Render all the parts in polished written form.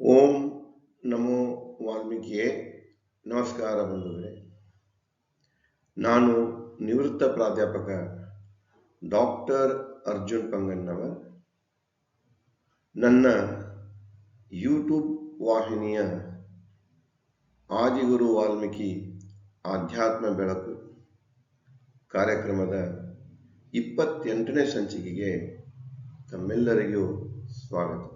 ಓಂ ನಮೋ ವಾಲ್ಮೀಕಿಯೇ. ನಮಸ್ಕಾರ ಬಂಧುಗಳೇ. ನಾನು ನಿವೃತ್ತ ಪ್ರಾಧ್ಯಾಪಕ ಡಾಕ್ಟರ್ ಅರ್ಜುನ್ ಪಂಗನ್ನವರ್. ನನ್ನ ಯೂಟ್ಯೂಬ್ ವಾಹಿನಿಯ ಆದಿಗುರು ವಾಲ್ಮೀಕಿ ಆಧ್ಯಾತ್ಮ ಬೆಳಕು ಕಾರ್ಯಕ್ರಮದ 28ನೇ ಸಂಚಿಕೆಗೆ ತಮ್ಮೆಲ್ಲರಿಗೂ ಸ್ವಾಗತ.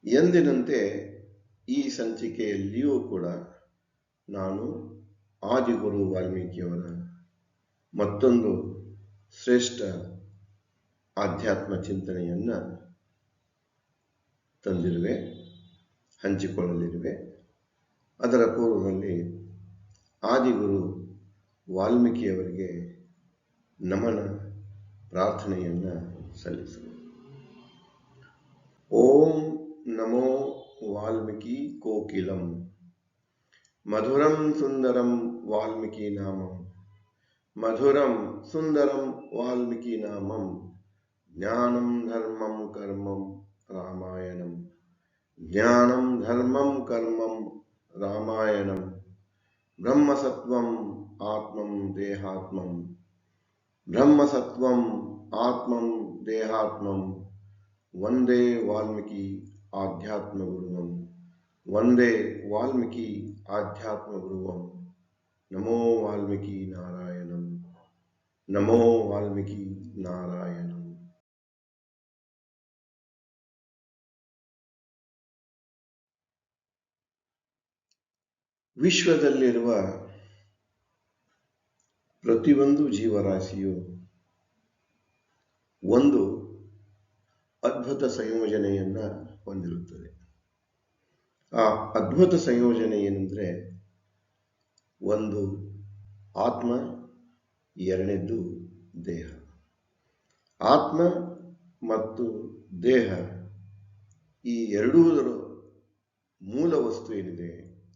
ಎಂದಿನಂತೆ ಈ ಸಂಚಿಕೆಯಲ್ಲಿಯೂ ಕೂಡ ನಾನು ಆದಿಗುರು ವಾಲ್ಮೀಕಿಯವರ ಮತ್ತೊಂದು ಶ್ರೇಷ್ಠ ಆಧ್ಯಾತ್ಮ ಚಿಂತನೆಯನ್ನು ತಂದಿರುವೆ, ಹಂಚಿಕೊಳ್ಳಲಿರುವೆ. ಅದರ ಪೂರ್ವದಲ್ಲಿ ಆದಿಗುರು ವಾಲ್ಮೀಕಿಯವರಿಗೆ ನಮನ ಪ್ರಾರ್ಥನೆಯನ್ನು ಸಲ್ಲಿಸುವೆ. ಓಂ ನಮೋ ವಾಲ್ಮೀಕಿ ಕೋಕಿಲಂ ಮಧುರಂ ಸುಂದರಂ ವಾಲ್ಮೀಕಿ ನಾಮಂ ಮಧುರಂ ಸುಂದರಂ ವಾಲ್ಮೀಕಿ ನಾಮಂ ಜ್ಞಾನಂ ಧರ್ಮಂ ಕರ್ಮಂ ರಾಮಾಯಣಂ ಜ್ಞಾನಂ ಧರ್ಮಂ ಕರ್ಮಂ ರಾಮಾಯಣಂ ಬ್ರಹ್ಮಸತ್ವಂ ಆತ್ಮಂ ದೇಹಾತ್ಮಂ ಬ್ರಹ್ಮಸತ್ವಂ ಆತ್ಮಂ ದೇಹಾತ್ಮಂ ವಂದೇ ವಾಲ್ಮೀಕಿ ಆಧ್ಯಾತ್ಮ ಗುರುವಂ ವಂದೇ ವಾಲ್ಮೀಕಿ ಆಧ್ಯಾತ್ಮ ಗುರುವಂ ನಮೋ ವಾಲ್ಮೀಕಿ ನಾರಾಯಣಂ ನಮೋ ವಾಲ್ಮೀಕಿ ನಾರಾಯಣಂ. ವಿಶ್ವದಲ್ಲಿರುವ ಪ್ರತಿಯೊಂದು ಜೀವರಾಶಿಯು ಒಂದು ಅದ್ಭುತ ಸಂಯೋಜನೆಯನ್ನು ಹೊಂದಿರುತ್ತದೆ. ಆ ಅದ್ಭುತ ಸಂಯೋಜನೆ ಏನೆಂದರೆ, ಒಂದು ಆತ್ಮ, ಎರಡನೇದ್ದು ದೇಹ. ಆತ್ಮ ಮತ್ತು ದೇಹ ಈ ಎರಡೂದರ ಮೂಲ ವಸ್ತು ಏನಿದೆ,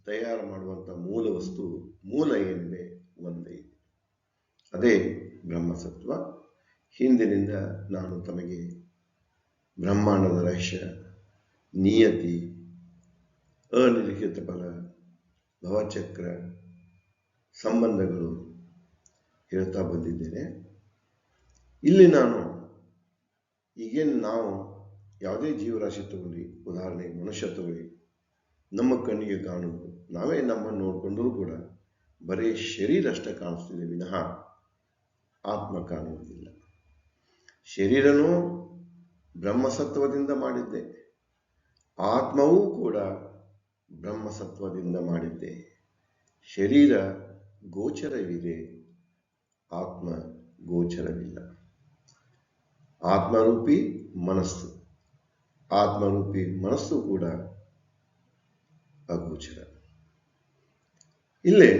ತಯಾರು ಮಾಡುವಂಥ ಮೂಲ ವಸ್ತು, ಮೂಲ ಏನಿದೆ ಒಂದೇ ಇದೆ, ಅದೇ ಬ್ರಹ್ಮಸತ್ವ. ಹಿಂದಿನಿಂದ ನಾನು ತಮಗೆ ಬ್ರಹ್ಮಾಂಡದ ರಹಸ್ಯ, ನಿಯತಿ, ಅನಿರೀಕ್ಷಿತ ಫಲ, ಭವಚಕ್ರ, ಸಂಬಂಧಗಳು ಹೇಳ್ತಾ ಬಂದಿದ್ದೇನೆ. ಇಲ್ಲಿ ನಾನು ಈಗೇನು ನಾವು ಯಾವುದೇ ಜೀವರಾಶಿ ತಗೊಳ್ಳಿ, ಉದಾಹರಣೆಗೆ ಮನುಷ್ಯ ತಗೊಳ್ಳಿ, ನಮ್ಮ ಕಣ್ಣಿಗೆ ಕಾಣುವುದು, ನಾವೇ ನಮ್ಮನ್ನು ನೋಡಿಕೊಂಡರೂ ಕೂಡ ಬರೀ ಶರೀರ ಅಷ್ಟೇ ಕಾಣಿಸ್ತಿದೆ ವಿನಃ ಆತ್ಮ ಕಾಣುವುದಿಲ್ಲ. ಶರೀರನೂ ಬ್ರಹ್ಮಸತ್ವದಿಂದ ಮಾಡಿದ್ದೆ, ಆತ್ಮವೂ ಕೂಡ ಬ್ರಹ್ಮಸತ್ವದಿಂದ ಮಾಡಿದ್ದೆ. ಶರೀರ ಗೋಚರವಿದೆ, ಆತ್ಮ ಗೋಚರವಿಲ್ಲ. ಆತ್ಮರೂಪಿ ಮನಸ್ಸು, ಆತ್ಮರೂಪಿ ಮನಸ್ಸು ಕೂಡ ಅಗೋಚರ. ಇಲ್ಲೇ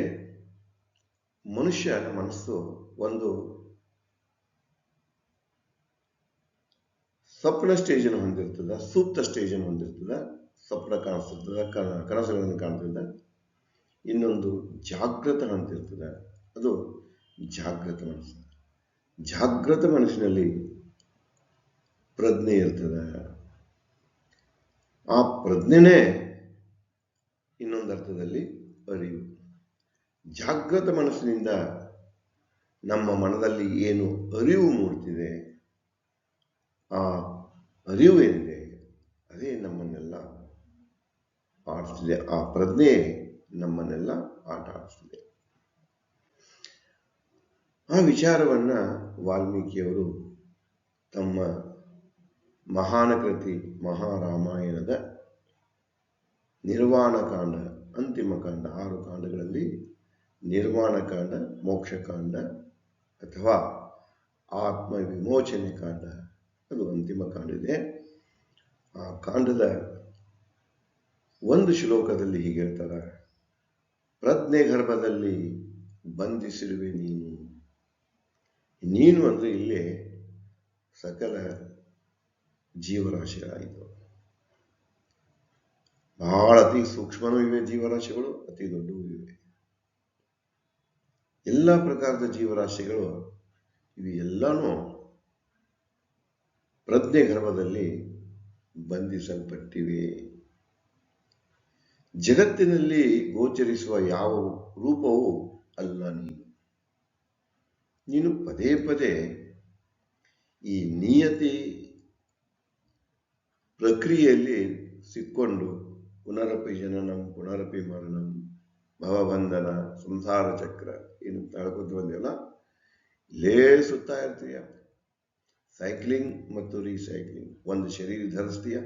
ಮನುಷ್ಯ ಮನಸ್ಸು ಒಂದು ಸ್ವಪ್ನ ಸ್ಟೇಜನ್ನು ಹೊಂದಿರ್ತದ, ಸೂಕ್ತ ಸ್ಟೇಜನ್ನು ಹೊಂದಿರ್ತದ. ಸ್ವಪ್ನ ಕಾಣಿಸ್ತದ, ಕನಸುಗಳನ್ನು ಕಾಣ್ತದ. ಇನ್ನೊಂದು ಜಾಗೃತ ಹಂತಿರ್ತದ, ಅದು ಜಾಗೃತ ಮನಸ್ಸು. ಜಾಗೃತ ಮನಸ್ಸಿನಲ್ಲಿ ಪ್ರಜ್ಞೆ ಇರ್ತದ. ಆ ಪ್ರಜ್ಞೆನೇ ಇನ್ನೊಂದು ಅರ್ಥದಲ್ಲಿ ಅರಿವು. ಜಾಗೃತ ಮನಸ್ಸಿನಿಂದ ನಮ್ಮ ಮನದಲ್ಲಿ ಏನು ಅರಿವು ಮೂಡ್ತಿದೆ, ಆ ಅರಿವು ಏನಿದೆ ಅದೇ ನಮ್ಮನ್ನೆಲ್ಲ ಆಡಿಸ್ತಿದೆ. ಆ ಪ್ರಜ್ಞೆ ನಮ್ಮನ್ನೆಲ್ಲ ಆಟ ಆಡಿಸ್ತಿದೆ. ಆ ವಿಚಾರವನ್ನ ವಾಲ್ಮೀಕಿಯವರು ತಮ್ಮ ಮಹಾನ್ ಕೃತಿ ಮಹಾರಾಮಾಯಣದ ನಿರ್ವಾಣಕಾಂಡ, ಅಂತಿಮ ಕಾಂಡ, 6 ಕಾಂಡಗಳಲ್ಲಿ ನಿರ್ವಾಣಕಾಂಡ, ಮೋಕ್ಷಕಾಂಡ ಅಥವಾ ಆತ್ಮ ವಿಮೋಚನೆ ಕಾಂಡ, ಅದು ಅಂತಿಮ ಕಾಂಡ ಇದೆ. ಆ ಕಾಂಡದ ಒಂದು ಶ್ಲೋಕದಲ್ಲಿ ಹೀಗೆ ಹೇಳ್ತಾರೆ, ಪ್ರಜ್ಞೆ ಗರ್ಭದಲ್ಲಿ ಬಂಧಿಸಿರುವೆ ನೀನು. ನೀನು ಅಂದರೆ ಇಲ್ಲೇ ಸಕಲ ಜೀವರಾಶಿಗಳಾಯಿತು. ಬಹಳ ಅತಿ ಸೂಕ್ಷ್ಮನೂ ಇವೆ ಜೀವರಾಶಿಗಳು, ಅತಿ ದೊಡ್ಡವೂ ಇವೆ. ಎಲ್ಲ ಪ್ರಕಾರದ ಜೀವರಾಶಿಗಳು ಇವು ಎಲ್ಲನೂ ಪ್ರಜ್ಞೆ ಗರ್ಭದಲ್ಲಿ ಬಂಧಿಸಲ್ಪಟ್ಟಿವೆ. ಜಗತ್ತಿನಲ್ಲಿ ಗೋಚರಿಸುವ ಯಾವ ರೂಪವೂ ಅಲ್ಲ ನೀನು ಪದೇ ಪದೇ ಈ ನಿಯತಿ ಪ್ರಕ್ರಿಯೆಯಲ್ಲಿ ಸಿಕ್ಕೊಂಡು ಪುನರಪಿ ಜನನಂ ಪುನರಪಿ ಮರಣಂ ಭವಬಂಧನ ಸಂಸಾರ ಚಕ್ರ ಏನು ತಳ್ಕೊತ ಬಂದಿವಲ್ಲ, ಇಲ್ಲೇ ಸುತ್ತಾ ಇರ್ತೀಯ. ಸೈಕ್ಲಿಂಗ್ ಮತ್ತು ರೀಸೈಕ್ಲಿಂಗ್. ಒಂದು ಶರೀರ ಧರಿಸ್ತೀಯ,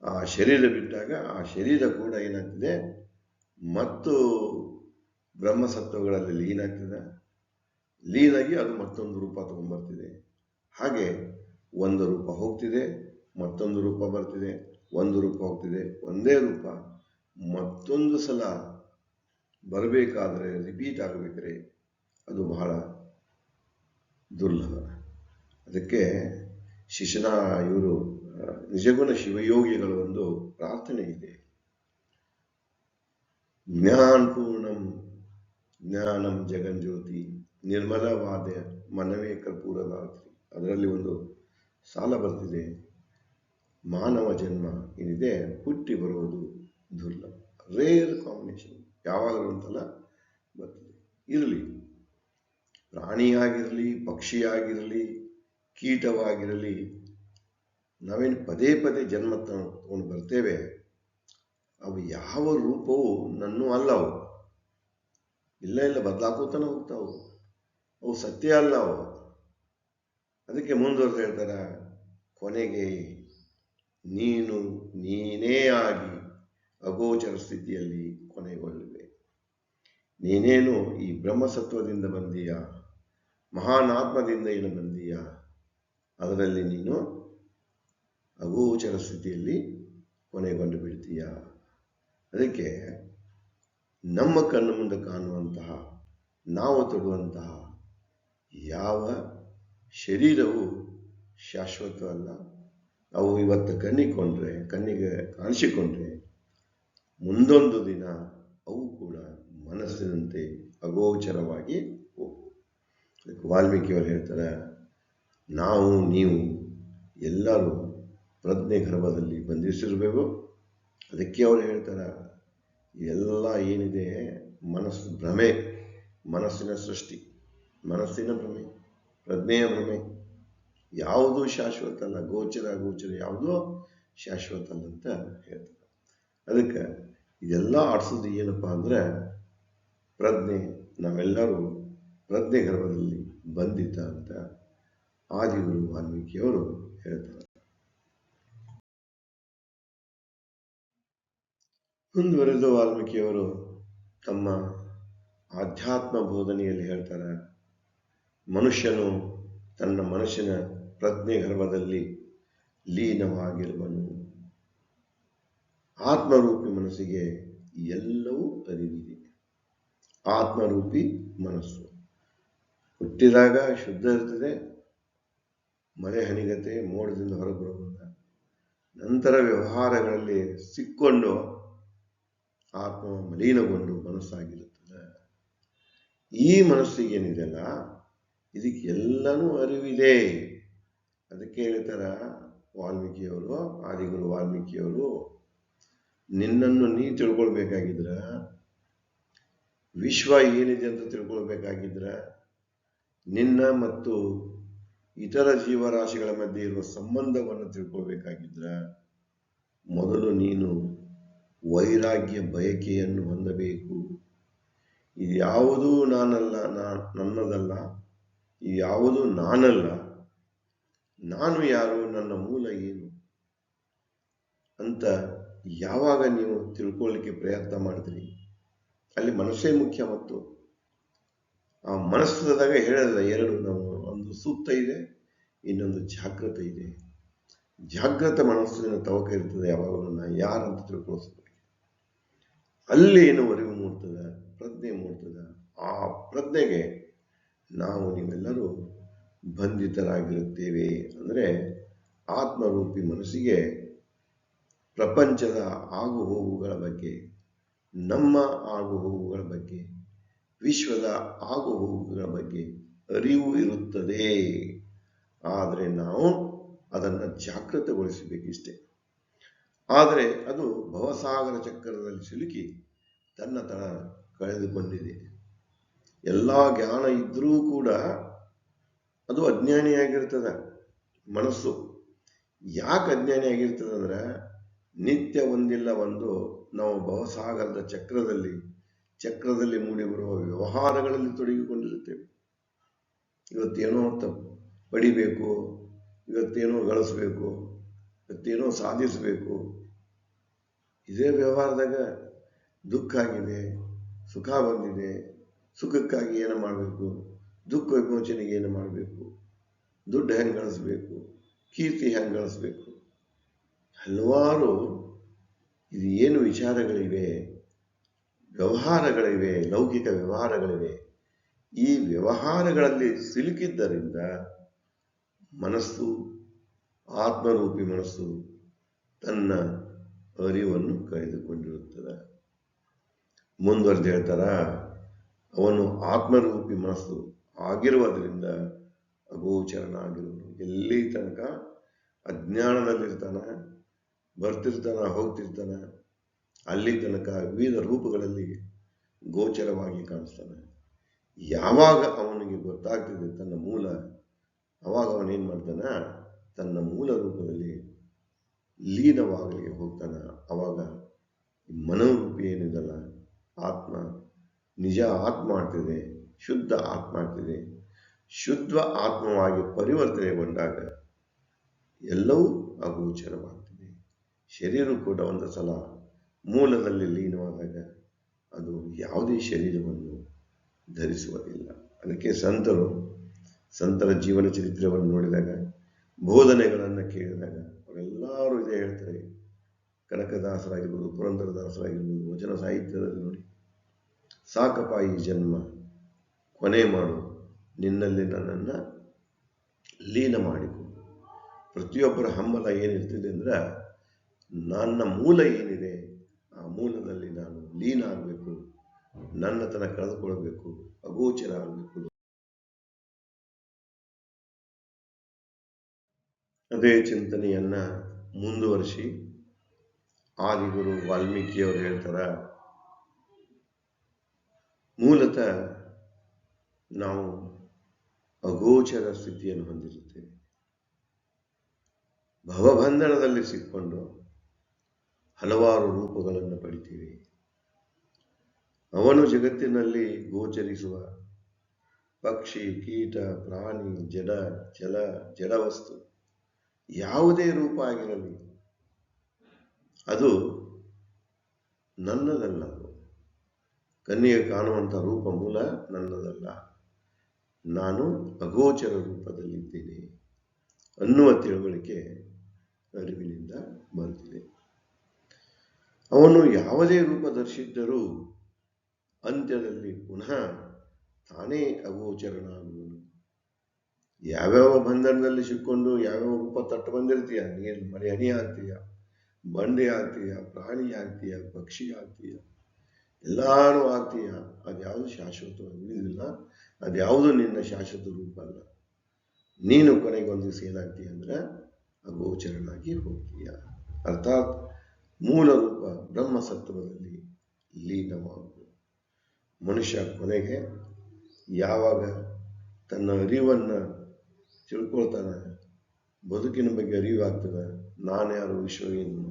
ಆ ಶರೀರ ಬಿಟ್ಟಾಗ ಆ ಶರೀರ ಕೂಡ ಏನಾಗ್ತದೆ, ಮತ್ತು ಬ್ರಹ್ಮಸತ್ವಗಳಲ್ಲಿ ಲೀನ್ ಆಗ್ತದೆ. ಲೀನಾಗಿ ಅದು ಮತ್ತೊಂದು ರೂಪ ತಗೊಂಡ್ಬರ್ತಿದೆ. ಹಾಗೆ ಒಂದು ರೂಪ ಹೋಗ್ತಿದೆ, ಮತ್ತೊಂದು ರೂಪ ಬರ್ತಿದೆ, ಒಂದು ರೂಪ ಹೋಗ್ತಿದೆ, ಒಂದೇ ರೂಪ ಮತ್ತೊಂದು ಸಲ ಬರಬೇಕಾದ್ರೆ, ರಿಪೀಟ್ ಆಗಬೇಕಾದ್ರೆ ಅದು ಬಹಳ ದುರ್ಲಭ. ಅದಕ್ಕೆ ಶಿಶುನ ಇವರು ನಿಜಗುಣ ಶಿವಯೋಗಿಗಳ ಒಂದು ಪ್ರಾರ್ಥನೆ ಇದೆ. ಜ್ಞಾನಪೂರ್ಣಂ ಜ್ಞಾನಂ ಜಗಜ್ಯೋತಿ ನಿರ್ಮಲವಾದ ಮನವೇ ಕರ್ಪೂರದಾತ್ರಿ. ಅದರಲ್ಲಿ ಒಂದು ಸಾಲ ಬರ್ತಿದೆ, ಮಾನವ ಜನ್ಮ ಏನಿದೆ ಹುಟ್ಟಿ ಬರುವುದು ದುರ್ಲಭ, ರೇರ್ ಕಾಂಬಿನೇಷನ್. ಯಾವಾಗಲೂ ಅಂತಲ್ಲ ಬರ್ತದೆ. ಇರಲಿ, ಪ್ರಾಣಿಯಾಗಿರಲಿ, ಪಕ್ಷಿಯಾಗಿರಲಿ, ಕೀಟವಾಗಿರಲಿ, ನಾವೇನು ಪದೇ ಪದೇ ಜನ್ಮ ತಗೊಂಡು ಬರ್ತೇವೆ, ಅವು ಯಾವ ರೂಪವೂ ನನ್ನೂ ಅಲ್ಲ. ಅವು ಇಲ್ಲ ಬದಲಾಕೋತಾನೆ ಹೋಗ್ತಾವು. ಅವು ಸತ್ಯ ಅಲ್ಲ ಅವು. ಅದಕ್ಕೆ ಮುಂದುವರೆದು ಹೇಳ್ತಾರ, ಕೊನೆಗೆ ನೀನೇ ಆಗಿ ಅಗೋಚರ ಸ್ಥಿತಿಯಲ್ಲಿ ಕೊನೆಗೊಳ್ಳುವೆ. ನೀನೇನು ಈ ಬ್ರಹ್ಮಸತ್ವದಿಂದ ಬಂದೀಯ, ಮಹಾನಾತ್ಮದಿಂದ ಏನು ಬಂದೀಯ, ಅದರಲ್ಲಿ ನೀನು ಅಗೋಚರ ಸ್ಥಿತಿಯಲ್ಲಿ ಕೊನೆಗೊಂಡು ಬಿಡ್ತೀಯ. ಅದಕ್ಕೆ ನಮ್ಮ ಕಣ್ಣು ಮುಂದೆ ಕಾಣುವಂತಹ, ನಾವು ತೊಡುವಂತಹ ಯಾವ ಶರೀರವು ಶಾಶ್ವತವಲ್ಲ. ಅವು ಇವತ್ತು ಕಣ್ಣಿಗೆ ಕಾಣಿಸಿಕೊಂಡ್ರೆ ಮುಂದೊಂದು ದಿನ ಅವು ಕೂಡ ಮನಸ್ಸಿನಂತೆ ಅಗೋಚರವಾಗಿ ಹೋಗು. ಅದಕ್ಕೆ ವಾಲ್ಮೀಕಿಯವರು ಹೇಳ್ತಾರೆ, ನಾವು ನೀವು ಎಲ್ಲರೂ ಪ್ರಜ್ಞೆ ಗರ್ಭದಲ್ಲಿ ಬಂಧಿಸಿರಬೇಕು. ಅದಕ್ಕೆ ಅವರು ಹೇಳ್ತಾರೆ, ಎಲ್ಲ ಏನಿದೆ ಮನಸ್ಸು ಭ್ರಮೆ, ಮನಸ್ಸಿನ ಸೃಷ್ಟಿ, ಮನಸ್ಸಿನ ಭ್ರಮೆ, ಪ್ರಜ್ಞೆಯ ಭ್ರಮೆ. ಯಾವುದೂ ಶಾಶ್ವತ ಅಲ್ಲ, ಗೋಚರ ಯಾವುದೋ ಶಾಶ್ವತ ಅಲ್ಲ ಅಂತ ಹೇಳ್ತಾರೆ. ಅದಕ್ಕೆ ಇದೆಲ್ಲ ಆಡಿಸೋದು ಏನಪ್ಪಾ ಅಂದ್ರೆ ಪ್ರಜ್ಞೆ. ನಾವೆಲ್ಲರೂ ಪ್ರಜ್ಞೆ ಗರ್ಭದಲ್ಲಿ ಬಂಧಿತ ಅಂತ ಆದಿಗುರು ವಾಲ್ಮೀಕಿಯವರು ಹೇಳ್ತಾರೆ. ಮುಂದುವರೆದು ವಾಲ್ಮೀಕಿಯವರು ತಮ್ಮ ಆಧ್ಯಾತ್ಮ ಬೋಧನೆಯಲ್ಲಿ ಹೇಳ್ತಾರೆ, ಮನುಷ್ಯನು ತನ್ನ ಮನಸ್ಸಿನ ಪ್ರಜ್ಞೆ ಗರ್ಭದಲ್ಲಿ ಲೀನವಾಗಿರುವನು. ಆತ್ಮರೂಪಿ ಮನಸ್ಸಿಗೆ ಎಲ್ಲವೂ ಅರಿವಿದೆ. ಆತ್ಮರೂಪಿ ಮನಸ್ಸು ಹುಟ್ಟಿದಾಗ ಶುದ್ಧ ಇರ್ತದೆ, ಮಳೆ ಹನಿಗತೆ ಮೋಡದಿಂದ ಹೊರಬರುವಾಗ, ನಂತರ ವ್ಯವಹಾರಗಳಲ್ಲಿ ಸಿಕ್ಕೊಂಡು ಆತ್ಮ ಮಲೀನಗೊಂಡು ಮನಸ್ಸಾಗಿರುತ್ತದೆ. ಈ ಮನಸ್ಸಿಗೇನಿದೆಯಲ್ಲ, ಇದಕ್ಕೆ ಎಲ್ಲನೂ ಅರಿವಿದೆ. ಅದಕ್ಕೆ ಹೇಳ್ತಾರ ವಾಲ್ಮೀಕಿಯವರು, ಆದಿಗುರು ವಾಲ್ಮೀಕಿಯವರು, ನಿನ್ನನ್ನು ನೀ ತಿಳ್ಕೊಳ್ಬೇಕಾಗಿದ್ರ, ವಿಶ್ವ ಏನಿದೆ ಅಂತ ತಿಳ್ಕೊಳ್ಬೇಕಾಗಿದ್ರ, ನಿನ್ನ ಮತ್ತು ಇತರ ಜೀವರಾಶಿಗಳ ಮಧ್ಯೆ ಇರುವ ಸಂಬಂಧವನ್ನು ತಿಳ್ಕೊಳ್ಬೇಕಾಗಿದ್ರ, ಮೊದಲು ನೀನು ವೈರಾಗ್ಯ ಬಯಕೆಯನ್ನು ಹೊಂದಬೇಕು. ಇದು ಯಾವುದೂ ನನ್ನದಲ್ಲ, ಇದು ಯಾವುದೂ ನಾನಲ್ಲ, ನಾನು ಯಾರು, ನನ್ನ ಮೂಲ ಏನು ಅಂತ ಯಾವಾಗ ನೀವು ತಿಳ್ಕೊಳ್ಳಿಕ್ಕೆ ಪ್ರಯತ್ನ ಮಾಡಿದ್ರಿ, ಅಲ್ಲಿ ಮನಸ್ಸೇ ಮುಖ್ಯ. ಮತ್ತು ಆ ಮನಸ್ಸದಾಗ ಹೇಳಲ್ಲ ಎರಡು, ನಾವು ಒಂದು ಸೂಕ್ತ ಇದೆ, ಇನ್ನೊಂದು ಜಾಗೃತ ಇದೆ. ಜಾಗೃತ ಮನಸ್ಸಿನ ತವಕ ಇರ್ತದೆ ಯಾವಾಗಲೂ ನಾ ಯಾರಂತ ತಿಳ್ಕೊಳ್ಳೋದು. ಅಲ್ಲಿ ಏನು ಅರಿವು ಮೂಡ್ತದ, ಪ್ರಜ್ಞೆ ಮೂಡ್ತದ. ಆ ಪ್ರಜ್ಞೆಗೆ ನಾವು ನೀವೆಲ್ಲರೂ ಬಂಧಿತರಾಗಿರುತ್ತೇವೆ. ಅಂದರೆ ಆತ್ಮರೂಪಿ ಮನಸ್ಸಿಗೆ ಪ್ರಪಂಚದ ಆಗುಹೋಗುಗಳ ಬಗ್ಗೆ, ನಮ್ಮ ಆಗುಹೋಗುಗಳ ಬಗ್ಗೆ, ವಿಶ್ವದ ಆಗುಹೋಗುಗಳ ಬಗ್ಗೆ ಅರಿವು ಇರುತ್ತದೆ. ಆದರೆ ನಾವು ಅದನ್ನು ಜಾಗೃತಗೊಳಿಸಬೇಕಿಷ್ಟೆ. ಆದರೆ ಅದು ಭವಸಾಗರ ಚಕ್ರದಲ್ಲಿ ಸಿಲುಕಿ ತನ್ನ ತನ ಕಳೆದುಕೊಂಡಿದೆ. ಎಲ್ಲ ಜ್ಞಾನ ಇದ್ರೂ ಕೂಡ ಅದು ಅಜ್ಞಾನಿಯಾಗಿರ್ತದೆ. ಮನಸ್ಸು ಯಾಕೆ ಅಜ್ಞಾನಿಯಾಗಿರ್ತದೆ ಅಂದ್ರೆ, ನಿತ್ಯ ಒಂದಿಲ್ಲ ಒಂದು ನಾವು ಭವಸಾಗರದ ಚಕ್ರದಲ್ಲಿ ಮೂಡಿ ಬರುವ ವ್ಯವಹಾರಗಳಲ್ಲಿ ತೊಡಗಿಕೊಂಡಿರುತ್ತೇವೆ. ಇವತ್ತೇನೋ ಪಡಿಬೇಕು, ಇವತ್ತೇನೋ ಗಳಿಸ್ಬೇಕು, ಇವತ್ತೇನೋ ಸಾಧಿಸಬೇಕು. ಇದೇ ವ್ಯವಹಾರದಾಗ ದುಃಖ ಆಗಿದೆ, ಸುಖ ಬಂದಿದೆ, ಸುಖಕ್ಕಾಗಿ ಏನು ಮಾಡಬೇಕು, ದುಃಖ ವಿಮೋಚನೆಗೆ ಏನು ಮಾಡಬೇಕು, ದುಡ್ಡು ಹೆಂಗೆ ಗಳಿಸ್ಬೇಕು, ಕೀರ್ತಿ ಹೆಂಗೆ ಗಳಿಸ್ಬೇಕು, ಹಲವಾರು ಇದು ಏನು ವಿಚಾರಗಳಿವೆ, ವ್ಯವಹಾರಗಳಿವೆ, ಲೌಕಿಕ ವ್ಯವಹಾರಗಳಿವೆ. ಈ ವ್ಯವಹಾರಗಳಲ್ಲಿ ಸಿಲುಕಿದ್ದರಿಂದ ಮನಸ್ಸು, ಆತ್ಮರೂಪಿ ಮನಸ್ಸು ತನ್ನ ಅರಿವನ್ನು ಕಳೆದುಕೊಂಡಿರುತ್ತದೆ. ಮುಂದುವರೆದು ಹೇಳ್ತಾರ, ಅವನು ಆತ್ಮರೂಪಿ ಮನಸ್ಸು ಆಗಿರುವುದರಿಂದ ಅಗೋಚರನಾಗಿರುವನು. ಎಲ್ಲಿ ತನಕ ಅಜ್ಞಾನದಲ್ಲಿರ್ತಾನ, ಬರ್ತಿರ್ತಾನ, ಹೋಗ್ತಿರ್ತಾನ, ಅಲ್ಲಿ ತನಕ ವಿವಿಧ ರೂಪಗಳಲ್ಲಿ ಗೋಚರವಾಗಿ ಕಾಣಿಸ್ತಾನೆ. ಯಾವಾಗ ಅವನಿಗೆ ಗೊತ್ತಾಗ್ತದೆ ತನ್ನ ಮೂಲ, ಅವಾಗ ಅವನೇನು ಮಾಡ್ತಾನ, ತನ್ನ ಮೂಲ ರೂಪದಲ್ಲಿ ಲೀನವಾಗಲಿಕ್ಕೆ ಹೋಗ್ತಾನ. ಅವಾಗ ಮನೋರೂಪಿ ಏನಿದಲ್ಲ ಆತ್ಮ, ನಿಜ ಆತ್ಮ ಆಗ್ತಿದೆ, ಶುದ್ಧ ಆತ್ಮ ಆಗ್ತಿದೆ. ಶುದ್ಧ ಆತ್ಮವಾಗಿ ಪರಿವರ್ತನೆಗೊಂಡಾಗ ಎಲ್ಲವೂ ಅಗೋಚರವಾಗ್ತದೆ. ಶರೀರ ಕೂಡ ಒಂದು ಸಲ ಮೂಲದಲ್ಲಿ ಲೀನವಾದಾಗ ಅದು ಯಾವುದೇ ಶರೀರವನ್ನು ಧರಿಸುವುದಿಲ್ಲ. ಅದಕ್ಕೆ ಸಂತರ ಜೀವನ ಚರಿತ್ರೆಯನ್ನು ನೋಡಿದಾಗ, ಬೋಧನೆಗಳನ್ನು ಕೇಳಿದಾಗ ಅವರೆಲ್ಲರೂ ಇದೇ ಹೇಳ್ತಾರೆ. ಕನಕದಾಸರಾಗಿರ್ಬೋದು, ಪುರಂದರದಾಸರಾಗಿರ್ಬೋದು, ವಚನ ಸಾಹಿತ್ಯದಲ್ಲಿ ನೋಡಿ, ಸಾಕಪ್ಪ ಈ ಜನ್ಮ, ಕೊನೆ ಮಾಡು, ನಿನ್ನಲ್ಲಿ ನನ್ನನ್ನು ಲೀನ ಮಾಡಿಕೊ. ಪ್ರತಿಯೊಬ್ಬರ ಹಂಬಲ ಏನಿರ್ತಿದೆ ಅಂದ್ರೆ, ನನ್ನ ಮೂಲ ಏನಿದೆ ಆ ಮೂಲದಲ್ಲಿ ನಾನು ಲೀನ ಆಗಬೇಕು, ನನ್ನ ತನ ಕಳೆದುಕೊಳ್ಬೇಕು, ಅಗೋಚರ ಆಗಬೇಕು. ಅದೇ ಚಿಂತನೆಯನ್ನ ಮುಂದುವರಿಸಿ ಆದಿಗುರು ವಾಲ್ಮೀಕಿಯವರು ಹೇಳ್ತಾರ, ಮೂಲತಃ ನಾವು ಅಗೋಚರ ಸ್ಥಿತಿಯನ್ನು ಹೊಂದಿರುತ್ತೇವೆ. ಭವಬಂಧನದಲ್ಲಿ ಸಿಕ್ಕೊಂಡು ಹಲವಾರು ರೂಪಗಳನ್ನು ಪಡಿತೀವಿ. ಅವನು ಜಗತ್ತಿನಲ್ಲಿ ಗೋಚರಿಸುವ ಪಕ್ಷಿ, ಕೀಟ, ಪ್ರಾಣಿ, ಜಡವಸ್ತು ಯಾವುದೇ ರೂಪ ಆಗಿರಲಿ ಅದು ನನ್ನದಲ್ಲ. ಕಣ್ಣಿಗೆ ಕಾಣುವಂಥ ರೂಪ ಮೂಲ ನನ್ನದಲ್ಲ, ನಾನು ಅಗೋಚರ ರೂಪದಲ್ಲಿದ್ದೇನೆ ಅನ್ನುವ ತಿಳುವಳಿಕೆ ಅರಿವಿನಿಂದ ಬರುತ್ತಿದೆ. ಅವನು ಯಾವುದೇ ರೂಪ ಧರಿಸಿದ್ದರೂ ಅಂತ್ಯದಲ್ಲಿ ಪುನಃ ತಾನೇ ಅಗೋಚರನಾಗುವನು. ಯಾವ್ಯಾವ ಬಂಧನದಲ್ಲಿ ಸಿಕ್ಕೊಂಡು ಯಾವ್ಯಾವ ರೂಪ ತಟ್ಟು ಬಂದಿರ್ತೀಯ, ನೀನು ಮಳೆ ಹನಿ ಆಗ್ತೀಯ, ಬಂಡೆ ಆಗ್ತೀಯ, ಪ್ರಾಣಿ ಆಗ್ತೀಯ, ಪಕ್ಷಿ ಆಗ್ತೀಯ, ಎಲ್ಲಾರು ಆಗ್ತೀಯ. ಅದ್ಯಾವುದು ಶಾಶ್ವತವಾಗಿ ಉಳಿದಿಲ್ಲ, ಅದ್ಯಾವುದು ನಿನ್ನ ಶಾಶ್ವತ ರೂಪ ಅಲ್ಲ. ನೀನು ಕೊನೆಗೊಂದು ದಿವಸ ಏನಾಗ್ತೀಯ ಅಂದ್ರೆ ಅಗೋಚರನಾಗಿ ಹೋಗ್ತೀಯ. ಅರ್ಥಾತ್ ಮೂಲ ರೂಪ ಬ್ರಹ್ಮಸತ್ವದಲ್ಲಿ ಲೀನವಾಗುವುದು. ಮನುಷ್ಯ ಕೊನೆಗೆ ಯಾವಾಗ ತನ್ನ ಅರಿವನ್ನು ತಿಳ್ಕೊಳ್ತಾನೆ, ಬದುಕಿನ ಬಗ್ಗೆ ಅರಿವಾಗ್ತದೆ, ನಾನ್ಯಾರು, ವಿಶ್ವ ಏನು,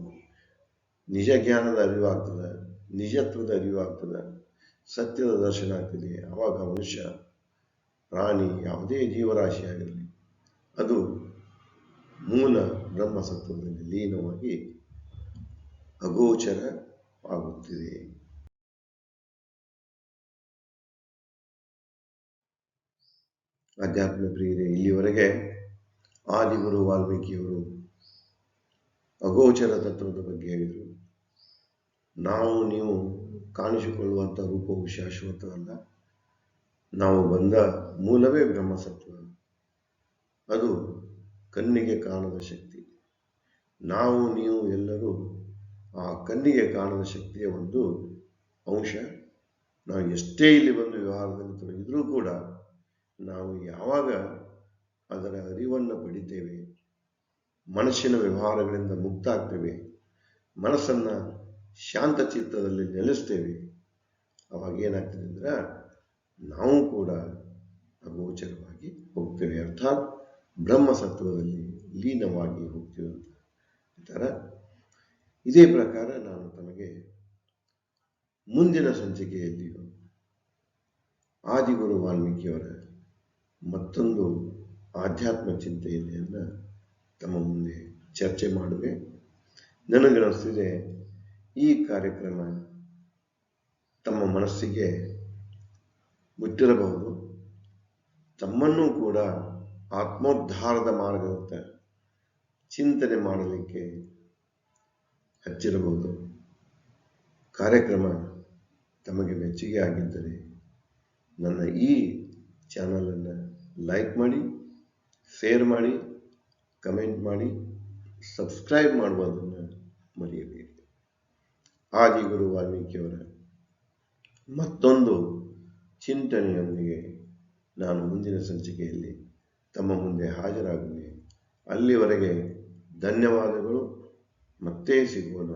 ನಿಜ ಜ್ಞಾನದ ಅರಿವಾಗ್ತದೆ, ನಿಜತ್ವದ ಅರಿವಾಗ್ತದೆ, ಸತ್ಯದ ದರ್ಶನ ಆಗ್ತದೆ. ಆವಾಗ ಮನುಷ್ಯ, ಪ್ರಾಣಿ, ಯಾವುದೇ ಜೀವರಾಶಿ ಆಗಿರಲಿ, ಅದು ಮೂಲ ಬ್ರಹ್ಮಸತ್ವದಲ್ಲಿ ಲೀನವಾಗಿ ಅಗೋಚರವಾಗುತ್ತಿದೆ. ಅಧ್ಯಾತ್ಮ ಪ್ರಿಯರೇ, ಇಲ್ಲಿವರೆಗೆ ಆದಿಗುರು ವಾಲ್ಮೀಕಿಯವರು ಅಗೋಚರ ತತ್ವದ ಬಗ್ಗೆ ಹೇಳಿದರು. ನೀವು ಕಾಣಿಸಿಕೊಳ್ಳುವಂಥ ರೂಪವು ಶಾಶ್ವತವಲ್ಲ. ನಾವು ಬಂದ ಮೂಲವೇ ಬ್ರಹ್ಮಸತ್ವ, ಅದು ಕಣ್ಣಿಗೆ ಕಾಣದ ಶಕ್ತಿ. ನೀವು ಎಲ್ಲರೂ ಆ ಕಣ್ಣಿಗೆ ಕಾಣದ ಶಕ್ತಿಯ ಒಂದು ಅಂಶ. ನಾವು ಎಷ್ಟೇ ಇಲ್ಲಿ ಬಂದು ವ್ಯವಹಾರದಲ್ಲಿ ತೊಡಗಿದ್ರೂ ಕೂಡ ನಾವು ಯಾವಾಗ ಅದರ ಅರಿವನ್ನು ಪಡಿತೇವೆ, ಮನಸ್ಸಿನ ವ್ಯವಹಾರಗಳಿಂದ ಮುಕ್ತ ಆಗ್ತೇವೆ, ಮನಸ್ಸನ್ನು ಶಾಂತ ಚಿತ್ತದಲ್ಲಿ ನೆಲೆಸ್ತೇವೆ. ಅವಾಗ ಏನಾಗ್ತದೆ ಅಂದ್ರೆ ನಾವು ಕೂಡ ಅಗೋಚರವಾಗಿ ಹೋಗ್ತೇವೆ, ಅರ್ಥಾತ್ ಬ್ರಹ್ಮಸತ್ವದಲ್ಲಿ ಲೀನವಾಗಿ ಹೋಗ್ತೇವೆ ಅಂತ ಹೇಳ್ತಾರೆ. ಇದೇ ಪ್ರಕಾರ ನಾನು ತಮಗೆ ಮುಂದಿನ ಸಂಚಿಕೆಯಲ್ಲಿಯೂ ಆದಿಗುರು ವಾಲ್ಮೀಕಿಯವರ ಮತ್ತೊಂದು ಆಧ್ಯಾತ್ಮ ಚಿಂತನೆಯನ್ನು ತಮ್ಮ ಮುಂದೆ ಚರ್ಚೆ ಮಾಡುವೆ. ನನಗನ್ನಿಸ್ತಿದೆ ಈ ಕಾರ್ಯಕ್ರಮ ತಮ್ಮ ಮನಸ್ಸಿಗೆ ಮುಟ್ಟಿರಬಹುದು, ತಮ್ಮನ್ನೂ ಕೂಡ ಆತ್ಮೋದ್ಧಾರದ ಮಾರ್ಗದತ್ತ ಚಿಂತನೆ ಮಾಡಲಿಕ್ಕೆ ಹಚ್ಚಿರಬಹುದು. ಕಾರ್ಯಕ್ರಮ ತಮಗೆ ಮೆಚ್ಚುಗೆ ಆಗಿದ್ದರೆ ನನ್ನ ಈ ಚಾನಲನ್ನು ಲೈಕ್ ಮಾಡಿ, ಶೇರ್ ಮಾಡಿ, ಕಮೆಂಟ್ ಮಾಡಿ, ಸಬ್ಸ್ಕ್ರೈಬ್ ಮಾಡುವುದನ್ನು ಮರೆಯಬೇಡಿ. ಆದಿಗುರು ವಾಲ್ಮೀಕಿಯವರ ಮತ್ತೊಂದು ಚಿಂತನೆಯೊಂದಿಗೆ ನಾನು ಮುಂದಿನ ಸಂಚಿಕೆಯಲ್ಲಿ ತಮ್ಮ ಮುಂದೆ ಹಾಜರಾಗುವೆ. ಅಲ್ಲಿವರೆಗೆ ಧನ್ಯವಾದಗಳು. ಮತ್ತೆ ಸಿಗೋಣ.